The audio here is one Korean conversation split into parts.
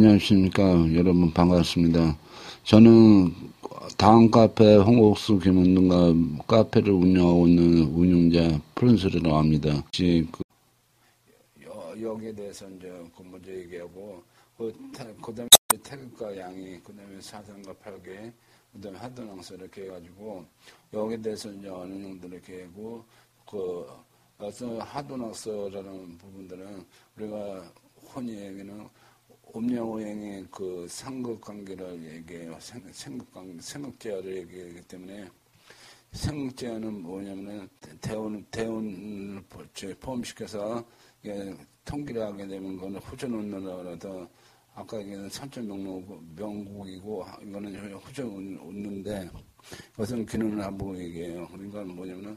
안녕하십니까. 여러분 반갑습니다. 저는 다음 카페 홍옥수 김은등과 카페를 운영하고 있는 운영자 프린스라고 합니다. 여기에 대해서 이제 먼저 얘기하고, 그 다음에 태극과 양이, 그 다음에 4상과 8개, 그 다음에 하도낭서 이렇게 해가지고, 여기에 대해서 이제 어느 정도 이렇게 하고, 하도낭서라는 부분들은 우리가 흔히 얘기는 음양오행의 그 상극관계를 얘기해요. 생극제어를 얘기하기 때문에, 생극제어는 뭐냐면은 대운을 포함시켜서 통기를 하게 되면 그거는 후전운으로라도 아까 얘기한 선천명곡이고 이거는 후전운인데 그것은 기능을 하고 얘기해요. 그러니까 뭐냐면은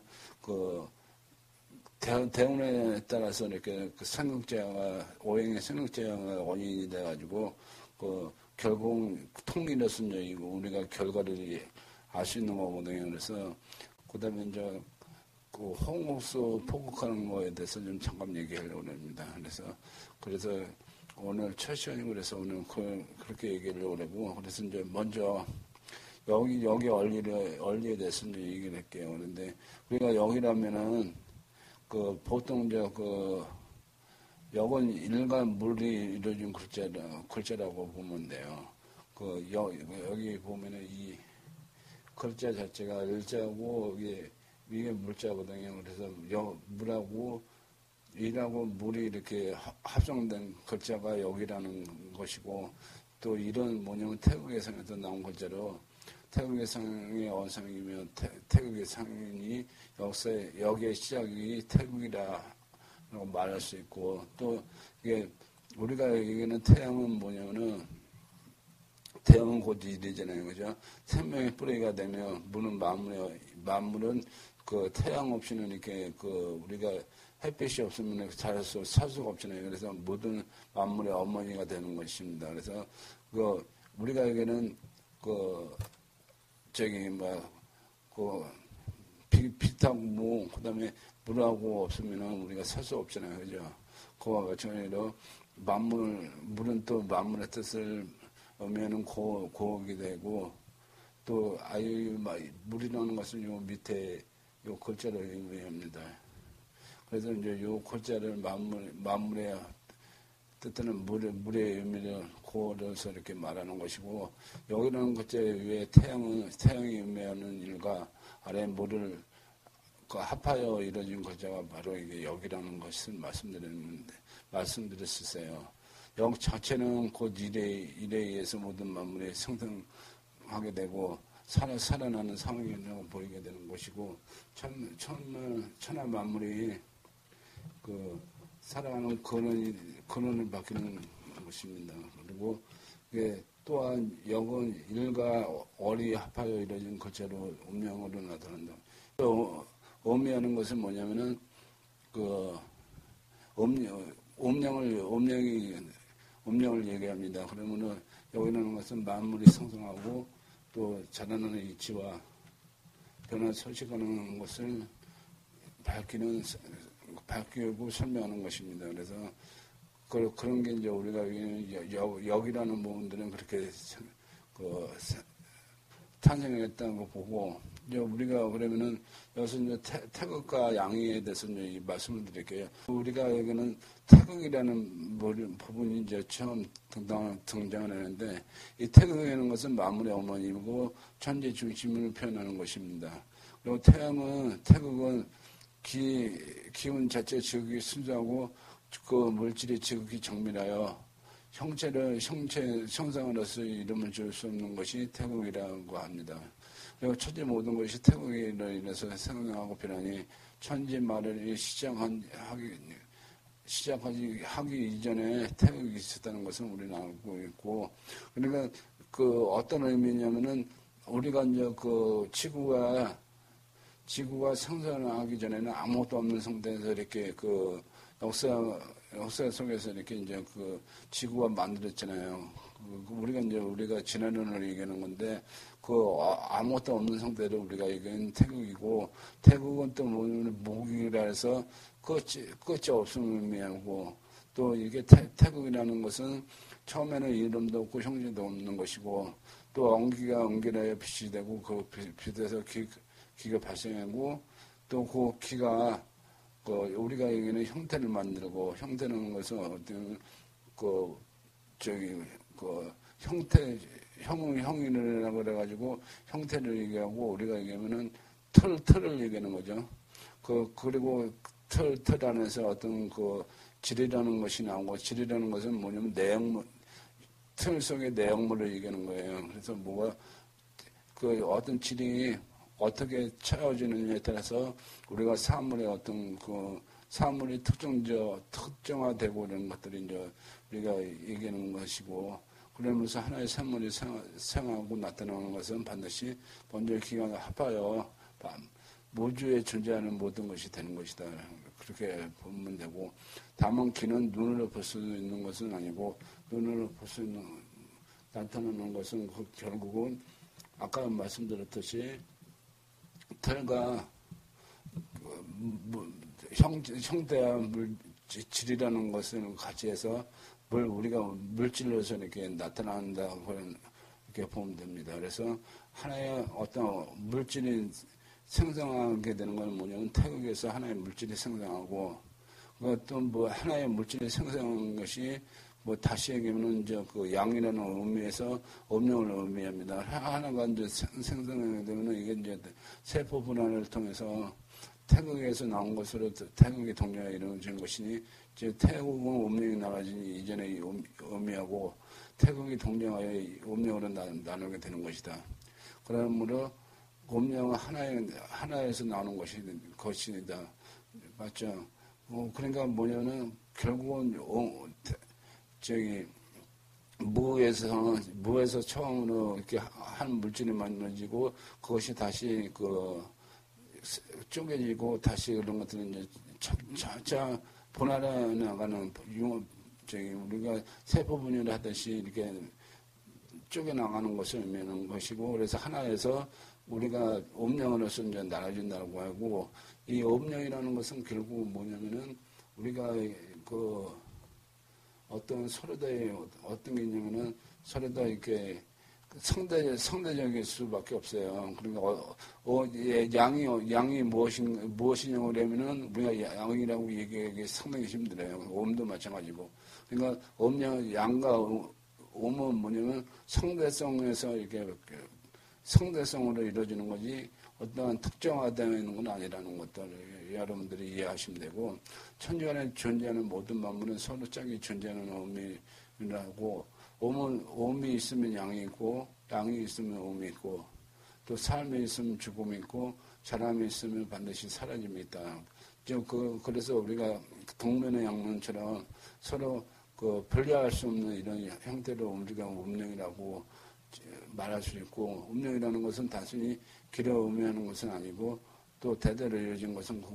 대운에 따라서 이렇게 그 오행의 생극제어가 원인이 돼가지고 결국 통일의 순전이고 우리가 결과를 알 수 있는 거거든요. 그래서 그다음에 이제 홍옥수 포국하는 거에 대해서 좀 잠깐 얘기하려고 합니다. 그래서 오늘 첫 시간이고 그래서 오늘 그렇게 얘기하려고 하고 그래서 이제 먼저 여기 얼리에 대해서 이제 얘기를 할게요. 그런데 우리가 여기라면은 보통 이제 여건 일간 물이 이루어진 글자라고 보면 돼요. 여기 보면은 이 글자 자체가 일자고 이게 물자거든요. 그래서 물하고 이라고 물이 이렇게 합성된 글자가 여기라는 것이고 또 이런 뭐냐면 태국의 상에서 나온 글자로 태국의 상의 원상이면 태국의 상인이 여기에 시작이 태국이라고 말할 수 있고 또 이게 우리가 얘기하는 태양은 뭐냐면은 태양은 곧 일이잖아요. 그죠? 생명의 뿌리가 되면 만물은 그 태양 없이는 이렇게 우리가 햇빛이 없으면 살 수가 없잖아요. 그래서 모든 만물의 어머니가 되는 것입니다. 그래서 우리가 얘기하는 빛하고 그다음에 물하고 없으면은 우리가 살 수 없잖아요. 그죠? 그와 같이 물은 또 만물의 뜻을 오면은 고옥이 되고 또 물이라는 것은 요 밑에 요 글자를 의미합니다. 그래서 이제 요 글자를 만물의 뜻하는 물의 의미를 고려해서 이렇게 말하는 것이고 여기라는 글자 위에 태양이 의미하는 일과 아래 물을 합하여 이루어진 글자가 바로 이게 여기라는 것을 말씀드렸었어요. 영 자체는 곧 일에 의해서 모든 만물이 생성하게 되고 살아나는 상황이라고 보이게 되는 것이고 천하 만물이 살아가는 근원을 바뀌는 것입니다. 그리고 또한 영은 일과 얼이 합하여 이루어진 글자로 음양으로 나타난다. 음양하는 것은 뭐냐면은 음양을 얘기합니다. 그러면은 여기라는 것은 만물이 성성하고 또 자라나는 이치와 변화 서식하는 것을 밝히고 설명하는 것입니다. 그래서 그런 게 이제 우리가 여기라는 부분들은 그렇게 탄생했다는 거 보고 이제 우리가 그러면은 여기서 이제 태극과 양의에 대해서 이제 말씀을 드릴게요. 우리가 여기는 태극이라는 부분이 이제 처음 등장하는데 이 태극이라는 것은 만물의 어머니이고 천지 중심을 표현하는 것입니다. 그리고 태극은 기운 자체 지극히 순수하고 물질이 지극히 정밀하여 형상으로서 이름을 줄 수 없는 것이 태극이라고 합니다. 그리고 천지 모든 것이 태극으로 인해서 생성하고 변하니 천지 말을 시작하기 이전에 태극이 있었다는 것은 우리는 알고 있고 그러니까 어떤 의미냐면은 우리가 이제 지구가 생성하기 전에는 아무것도 없는 상태에서 이렇게 역사 속에서 이렇게 이제 지구가 만들었잖아요. 우리가 지난번에 얘기하는 건데, 아무것도 없는 상태로 우리가 얘기하는 태극이고, 태극은 또 목이라 해서 끝이 없음을 의미하고, 또 이게 태극이라는 것은 처음에는 이름도 없고 형제도 없는 것이고 또 엉기가 엉기라야 빛이 되고 그 빛에서 기가 발생하고 또 그 기가 그 우리가 여기는 형태를 만들고 형태라는 것은 어떤 그 형태 형이라고 그래가지고 형태를 얘기하고 우리가 얘기하면은 틀을 얘기하는 거죠. 그리고 틀 안에서 어떤 그 질이라는 것이 나오고 질이라는 것은 뭐냐면 내용물 틀 속의 내용물을 얘기하는 거예요. 그래서 그 어떤 질이 어떻게 채워지느냐에 따라서 우리가 사물의 어떤 그 사물이 특정화되고 이런 것들이 이제 우리가 얘기하는 것이고 그러면서 하나의 사물이 생하고 나타나는 것은 반드시 먼저 기가 합하여 우주에 존재하는 모든 것이 되는 것이다. 그렇게 보면 되고 다만 기는 눈으로 볼 수 있는 것은 아니고 눈으로 볼 수 있는 나타나는 것은 결국은 아까 말씀드렸듯이 털과 형태와 질이라는 것을 같이 해서 우리가 물질로서 이렇게 나타난다고 이렇게 보면 됩니다. 그래서 하나의 어떤 물질이 생성하게 되는 건 뭐냐면 태극에서 하나의 물질이 생성하고 또 하나의 물질이 생성한 것이 다시 얘기하면 이제 그 양이라는 의미에서 음력을 의미합니다. 하나가 이제 생성하게 되면 이게 이제 세포 분할을 통해서 태극에서 나온 것으로 태극이 동료가 이루어지는 것이니 이제 태극은 음력이 나가지니 이전에 의미하고 태극이 동료하여 음력으로 나누게 되는 것이다. 그러므로 음력은 하나에서 나오는 것이다. 맞죠? 그러니까 뭐냐면 결국은 무에서 처음으로 이렇게 한 물질이 만들어지고 그것이 다시 쪼개지고 다시 그런 것들은 이제 차차 분할해 나가는 우리가 세포 분열을 하듯이 이렇게 쪼개 나가는 것을 의미하는 것이고 그래서 하나에서 우리가 음령으로서 이제 나눠진다고 하고 이 음령이라는 것은 결국 뭐냐면은 우리가 어떤 서로다의 어떤 게 있냐면은 서로다 이렇게 상대적일 수밖에 없어요. 그러니까 양이 무엇이냐고 그러면은 우리가 양이라고 얘기하기 상당히 힘들어요. 음도 마찬가지고. 그러니까 양과 음은 뭐냐면 상대성에서 이렇게 상대성으로 이루어지는 거지 어떠한 특정화되는 건 아니라는 것들을 여러분들이 이해하시면 되고 천지간에 존재하는 모든 만물은 서로 짝이 존재하는 의미라고 음이 있으면 양이 있고 양이 있으면 음이 있고 또 삶이 있으면 죽음이 있고 사람이 있으면 반드시 사라짐이 있다. 그래서 우리가 동면의 양면처럼 서로 분리할 수 없는 이런 형태로 우리가 음령이라고 말할 수 있고 음령이라는 것은 단순히 길어 의미하는 것은 아니고 또 대대로 이루어진 것은 그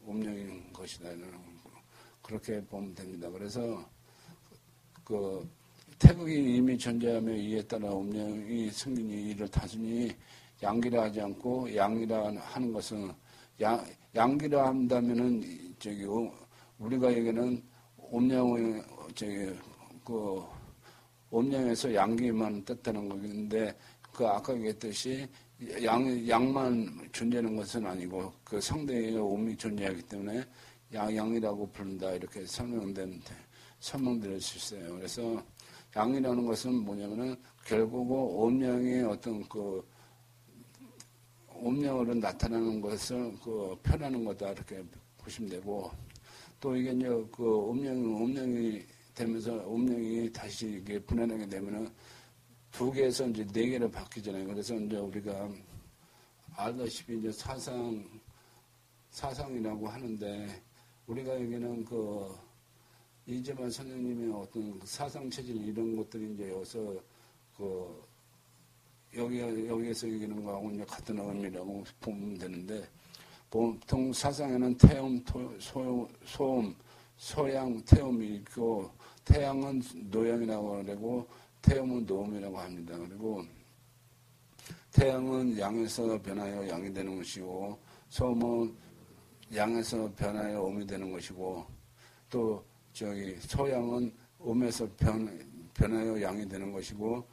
음령인 것이다. 그렇게 보면 됩니다. 그래서 태극이 이미 존재하며 이에 따라 음령이 생기니 이를 단순히 양기라 하지 않고 양이라 하는 것은 양기라 한다면은 우리가 얘기는 음령의 음령에서 양기만 뜻하는 것인데 아까 얘기했듯이 양만 존재하는 것은 아니고 그 상대의 음이 존재하기 때문에 양이라고 부른다 이렇게 설명드릴 수 있어요. 그래서 양이라는 것은 뭐냐면은 결국은 음령의 어떤 음령으로 나타나는 것을 표현하는 거다 이렇게 보시면 되고 또 이게 이제 음령이 되면서 음령이 다시 이게 분해하게 되면은 두 개에서 이제 네 개로 바뀌잖아요. 그래서 이제 우리가 알다시피 이제 사상이라고 하는데 우리가 여기는 이재만 선생님의 어떤 사상 체질 이런 것들이 이제 여기에서 얘기하는 거하고 이제 같은 의미라고 보면 되는데 보통 사상에는 태음, 소음, 소양, 태음이 있고 태양은 노양이라고 하고 태음은 노음이라고 합니다. 그리고 태양은 양에서 변하여 양이 되는 것이고 소음은 양에서 변하여 음이 되는 것이고 또 소양은 음에서 변화의 양이 되는 것이고,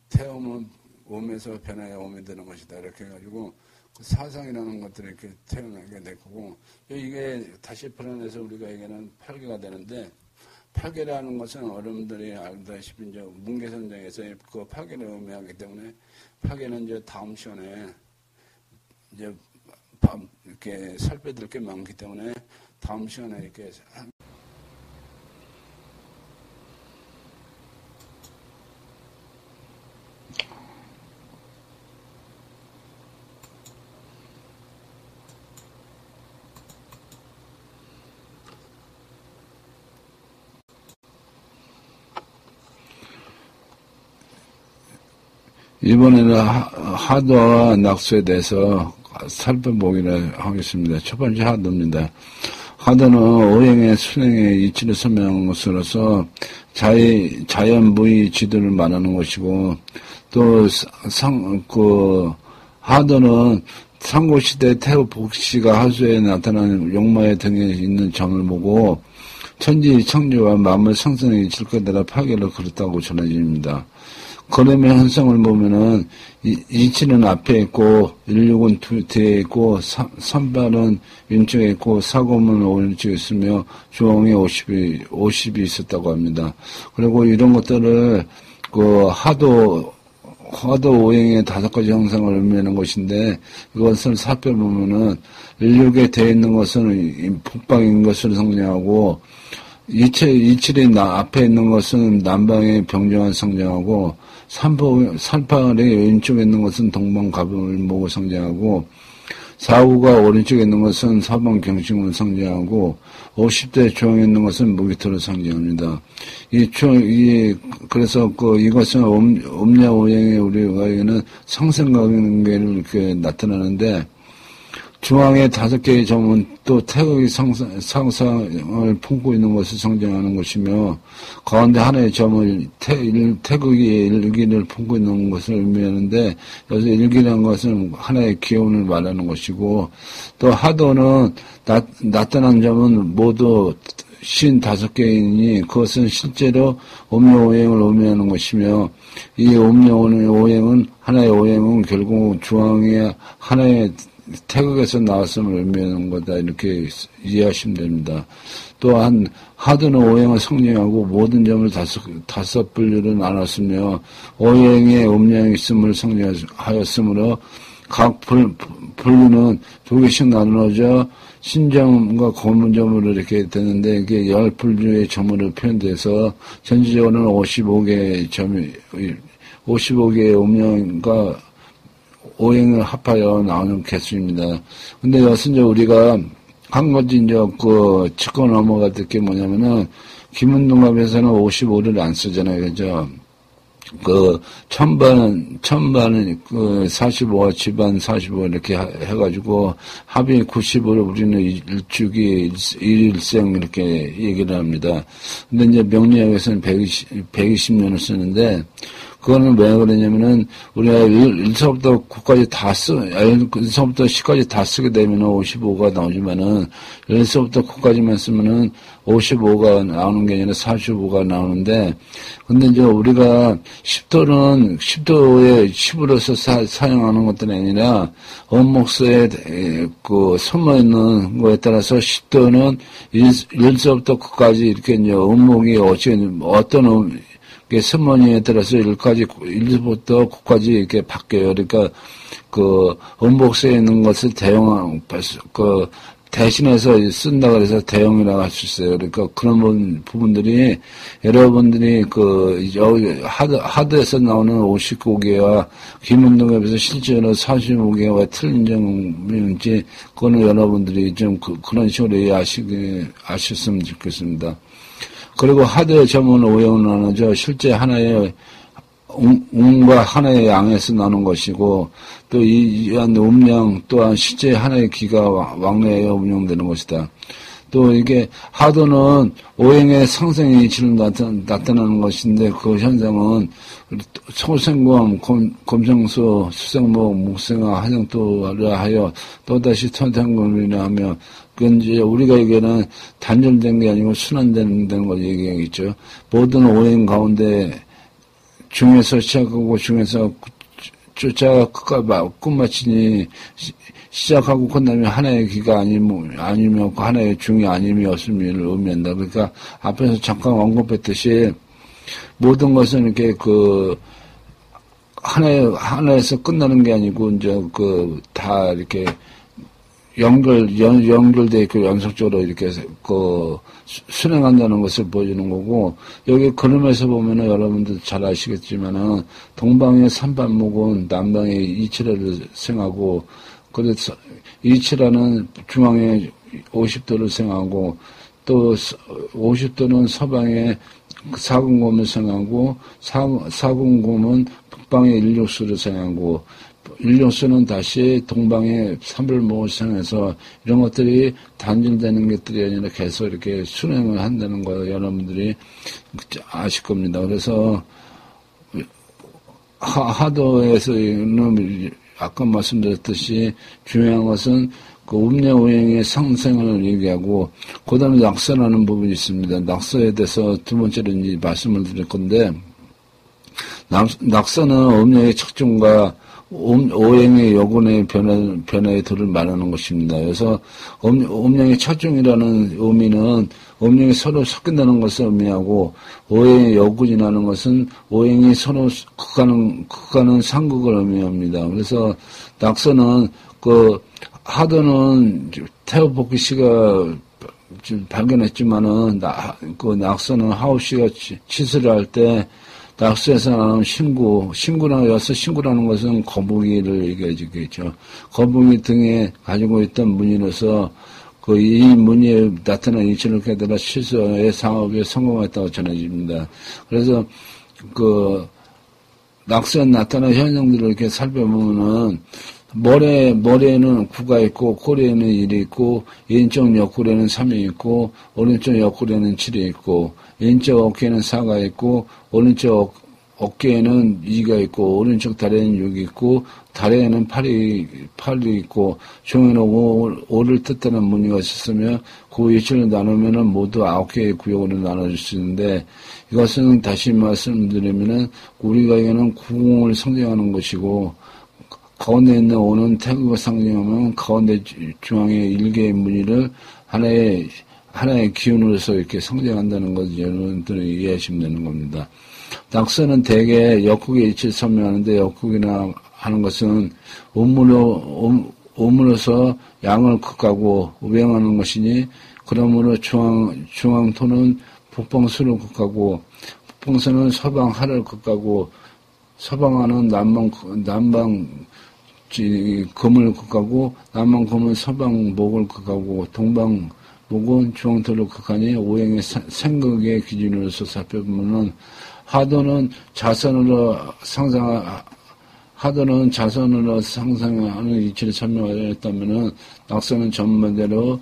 태음은 음에서 변화의 음이 되는 것이다. 이렇게 해가지고, 그 사상이라는 것들이 이렇게 태어나게 됐고, 이게 다시 풀어내서 우리가 얘기하는 8개가 되는데, 8개라는 것은 어른들이 알다시피 이제 문계선정에서 그 8개를 의미하기 때문에 8개는 이제 다음 시간에 이제 이렇게 살펴드릴 게 많기 때문에 다음 시간에 이렇게 이번에는 하도와 낙수에 대해서 살펴보기를 하겠습니다. 첫 번째 하도입니다. 하도는 오행의 순행의 이치를 설명한 것으로서 자연무의 지도를 말하는 것이고, 또 하도는 삼국시대 태후 복씨가 하수에 나타나는 용마의 등에 있는 점을 보고 천지청지와 만물 상승의 질거에 따라 파괴를 그렸다고 전해집니다. 거름의 현상을 보면은 이치는 앞에 있고 16은 뒤에 있고 38은 왼쪽에 있고 40은 오른쪽에 있으며 주홍이 50이 있었다고 합니다. 그리고 이런 것들을 그 하도 오행의 5가지 형상을 의미하는 것인데, 이것을 살펴보면은 16에 되어 있는 것은 북방인 것을 상징하고, 이칠이 앞에 있는 것은 남방의 병정을 상징하고, 38의 왼쪽에 있는 것은 동방갑을목을 상징하고, 49가 오른쪽에 있는 것은 사방 경신을 상징하고, 50대 중앙에 있는 것은 무기토를 상징합니다. 그래서 이것은 음야오행의 우리에게는 상생관계를 이렇게 나타나는데, 중앙에 5개의 점은 또 태극의 상상을 품고 있는 것을 상징하는 것이며, 가운데 하나의 점을 태극의 일기를 품고 있는 것을 의미하는데, 여기서 일기라는 것은 하나의 기운을 말하는 것이고, 또 하도는 나타난 점은 모두 55개이니 그것은 실제로 음녀오행을 의미하는 것이며, 이 음녀오행은 하나의 오행은 결국 중앙에 하나의 태극에서 나왔음을 의미하는 거다, 이렇게 이해하시면 됩니다. 또한 하도는 오행을 성립하고 모든 점을 다섯 분류로 나눴으며 오행에 음양이 있음을 성립하였으므로 각 분류는 2개씩 나누어져 신점과 고문점으로 이렇게 되는데, 이게 10분류의 점으로 표현돼서 전체적으로는 55개의 음양과 오행을 합하여 나오는 개수입니다. 근데 여기서 이제 우리가 한 가지 이제 짚고 넘어갈 게 뭐냐면은, 김은동갑에서는 55를 안 쓰잖아요. 그죠? 천반은 45와 지반 45 이렇게 해가지고 합이 90으로 우리는 일주기, 일일생 이렇게 얘기를 합니다. 근데 이제 명리학에서는 120년을 쓰는데, 그거는 왜 그러냐면은, 우리가 1서부터 9까지 1서부터 10까지 다 쓰게 되면 55가 나오지만은, 1서부터 9까지만 쓰면은 55가 나오는 게 아니라 45가 나오는데, 근데 이제 우리가 10도에 10으로서 사용하는 것들이 아니라, 원목서에 숨어 있는 거에 따라서 10도는 1서부터 9까지 이렇게 이제 원목이 어떤 서머니에 따라서 1부터 9까지 이렇게 바뀌어요. 그러니까, 음복서에 있는 것을 대신해서 쓴다 그래서 대형이라고 할 수 있어요. 그러니까 그런 부분들이 여러분들이 하드에서 나오는 59개와 김은동갑에서 실제로 45개가 왜 틀린 점인지, 그거는 여러분들이 좀 그런 식으로 아셨으면 좋겠습니다. 그리고 하드의 점은 오형을 나누죠. 실제 하나의 음과 하나의 양에서 나눈 것이고, 또 이한 음양 또한 실제 하나의 기가 왕래에 운영되는 것이다. 또 이게 하도는 오행의 상승의 이치를 나타나는 것인데, 그 현상은 소생검, 검정수, 수생목, 목생화, 하정토를 하여 또다시 천생검이라 하며 그건 이제 우리가 얘기하는 단절된 게 아니고 순환되는 걸 얘기하겠죠. 모든 오행 가운데 중에서 시작하고 중에서 쫓아 끝마치니 시작하고 끝나면 하나의 기가 아니면 하나의 중이 아님이 없음을 의미한다. 그러니까 앞에서 잠깐 언급했듯이 모든 것은 이렇게 하나에서 끝나는 게 아니고 이제 다 이렇게 연결돼 있고 연속적으로 이렇게 순행한다는 것을 보여주는 거고, 여기 그림에서 보면은 여러분들 잘 아시겠지만은 동방의 삼반목은 남방의 이치라를 생하고, 그래서 이치라는 중앙에 50도를 생하고, 또 50도는 서방에 사근곰을 생하고, 사근곰은 북방의 일육수를 생하고, 일육수는 다시 동방의 삼불목을 생해서 이런 것들이 단절되는 것들이 아니라 계속 이렇게 순행을 한다는 거 여러분들이 아실 겁니다. 그래서 하도에서는 아까 말씀드렸듯이 중요한 것은 그 음녀오행의 상생을 얘기하고, 그 다음에 낙서라는 부분이 있습니다. 낙서에 대해서 두 번째로 이제 말씀을 드릴 건데, 낙서는 음녀의 척중과 오행의 여군의 변화의 도를 말하는 것입니다. 그래서 음령의 척중이라는 의미는 음령이 서로 섞인다는 것을 의미하고, 오행의 여군이라는 것은 오행이 서로 극하는 상극을 의미합니다. 그래서 낙서는 하도는 태호복기 씨가 발견했지만은 낙서는 하우 씨가 치수를 할 때 낙서에서 나오는 신구라는 것은 거북이를 얘기하겠죠. 거북이 등에 가지고 있던 무늬로서 이 무늬에 나타난 이치를 깨달아 실수의 상업에 성공했다고 전해집니다. 그래서 낙서에 나타난 현상들을 이렇게 살펴보면은 머리에는 9가 있고, 꼬리에는 1이 있고, 왼쪽 옆구리에는 3이 있고, 오른쪽 옆구리에는 7이 있고, 왼쪽 어깨에는 4가 있고, 오른쪽 어깨에는 2가 있고, 오른쪽 다리에는 6이 있고, 다리에는 8이 있고, 종에는 5를 뜻하는 무늬가 있었으며, 그 위치를 나누면은 모두 9개의 구역으로 나눠질 수 있는데, 이것은 다시 말씀드리면은, 우리가 얘기하는 구공을 상징하는 것이고, 가운데 있는 5는 태극을 상징하면 가운데 중앙의 1개의 무늬를 하나의 기운으로서 이렇게 상징한다는 것을 여러분들이 이해하시면 되는 겁니다. 낙서는 대개 역국의 이치를 설명하는데, 역국이나 하는 것은 음으로서 양을 극하고 우병하는 것이니, 그러므로 중앙토는 북방수를 극하고, 북방서는 서방하를 극하고, 서방하는 남방 금을 극하고, 남방금은 서방목을 극하고, 동방목은 중앙토를 극하니, 오행의 생극의 기준으로서 살펴보면은, 하도는 자선으로 상상하는 이치를 설명하였다면은, 낙서는 전반대로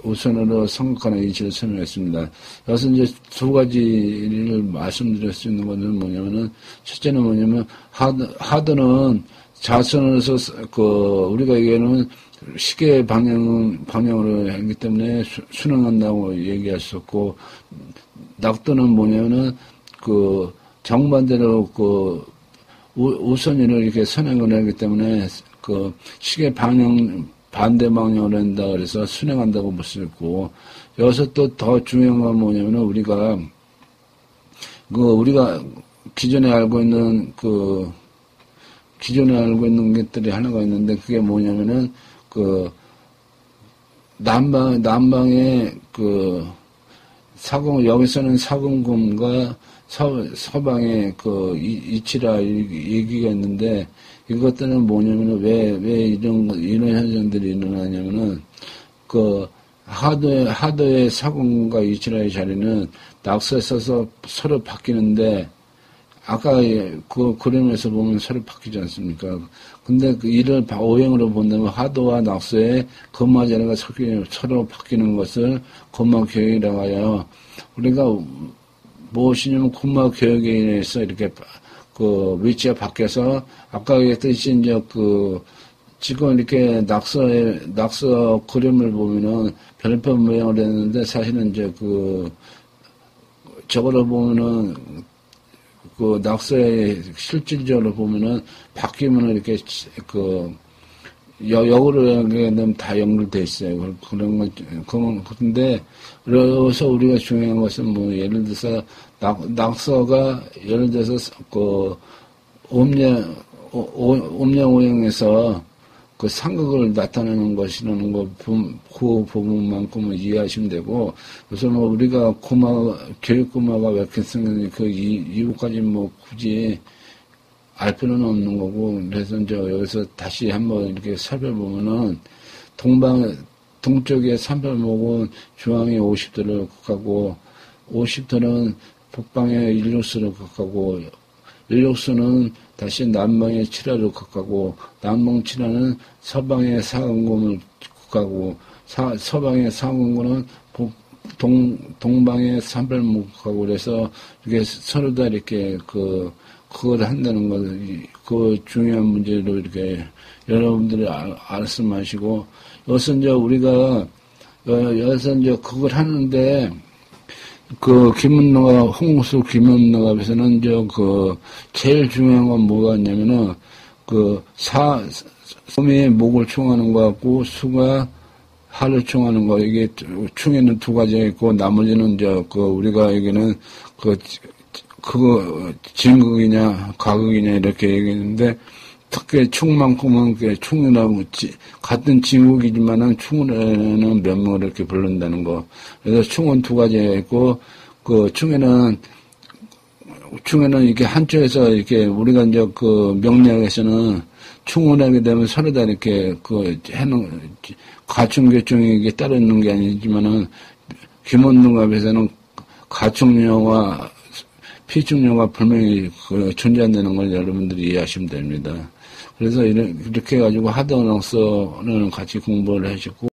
우선으로 성극하는 이치를 설명했습니다. 여기서 이제 두 가지를 말씀드릴 수 있는 것은 뭐냐면은, 첫째는 뭐냐면, 하도는 자선으로서, 우리가 얘기하는 시계 방향으로 하기 때문에 순응한다고 얘기할 수 없고, 낙도는 뭐냐면은, 정반대로 우선위를 이렇게 선행을 하기 때문에, 시계 반대 방향으로 한다 그래서 순행한다고 볼 수 있고, 여기서 또 더 중요한 건 뭐냐면은, 우리가 기존에 알고 있는 것들이 하나가 있는데, 그게 뭐냐면은, 남방의 여기서는 사근금과 서방의 이치라 얘기가 있는데, 이것들은 뭐냐면은, 왜 이런 현상들이 일어나냐면은, 하도의 사근과 이치라의 자리는 낙서에 써서 서로 바뀌는데, 아까 그림에서 보면 서로 바뀌지 않습니까? 근데 이를 오행으로 본다면 하도와 낙서의 금마 자리가 서로 바뀌는 것을 금마 교역이라고 하여, 우리가 무엇이냐면 금마 교역에 인해서 이렇게 위치가 바뀌어서, 아까 얘기했듯이 이제 지금 이렇게 낙서 그림을 보면은 별표 모양을 했는데 사실은 이제 저거를 보면은 낙서의 실질적으로 보면은 바뀌면은 이렇게 역으로 연결되면 다 연결돼 있어요. 그런 거, 근데, 그래서 우리가 중요한 것은 뭐, 예를 들어서, 낙서가, 예를 들어서, 음양오형에서 상극을 나타내는 것이라는 그 부분만큼은 이해하시면 되고, 그래서 뭐, 우리가 교육구마가 왜 이렇게 생겼는지 이유까지 뭐, 굳이, 알 필요는 없는 거고, 그래서 이제 여기서 다시 한번 이렇게 살펴보면은, 동쪽에 3팔목은 중앙에 50도를 극하고, 50도는 북방에 일육수를 극하고, 일육수는 다시 남방에 7화를 극하고, 남방 7화는 서방의 사근금을 극하고, 서방의 사근금은 동방의 3팔목 극하고, 그래서 이렇게 서로 다 이렇게 그걸 한다는 것, 그 중요한 문제로 이렇게 여러분들이 말씀하시고, 여기서 이제 우리가, 여기서 이제 그걸 하는데, 홍수 김은노갑에서는 이제 제일 중요한 건 뭐가 있냐면은, 섬이 목을 충하는 거 같고, 수가 하를 충하는 거, 이게 충에는 두 가지가 있고, 나머지는 이제 우리가 여기는 진극이냐, 가극이냐, 이렇게 얘기했는데, 특히 충만큼은 충이라고, 같은 진극이지만은 충으로는 몇 명을 이렇게 부른다는 거. 그래서 충은 두 가지가 있고, 충에는 이게 한쪽에서 이렇게 우리가 이제 명리학에서는 충을 하게 되면 서로 다 이렇게 가충교충이 이게 따로 있는 게 아니지만은, 김원능갑에서는 가충료와 피충료가 분명히 존재한다는 걸 여러분들이 이해하시면 됩니다. 그래서 이렇게 해가지고 하드넉서는 같이 공부를 하시고,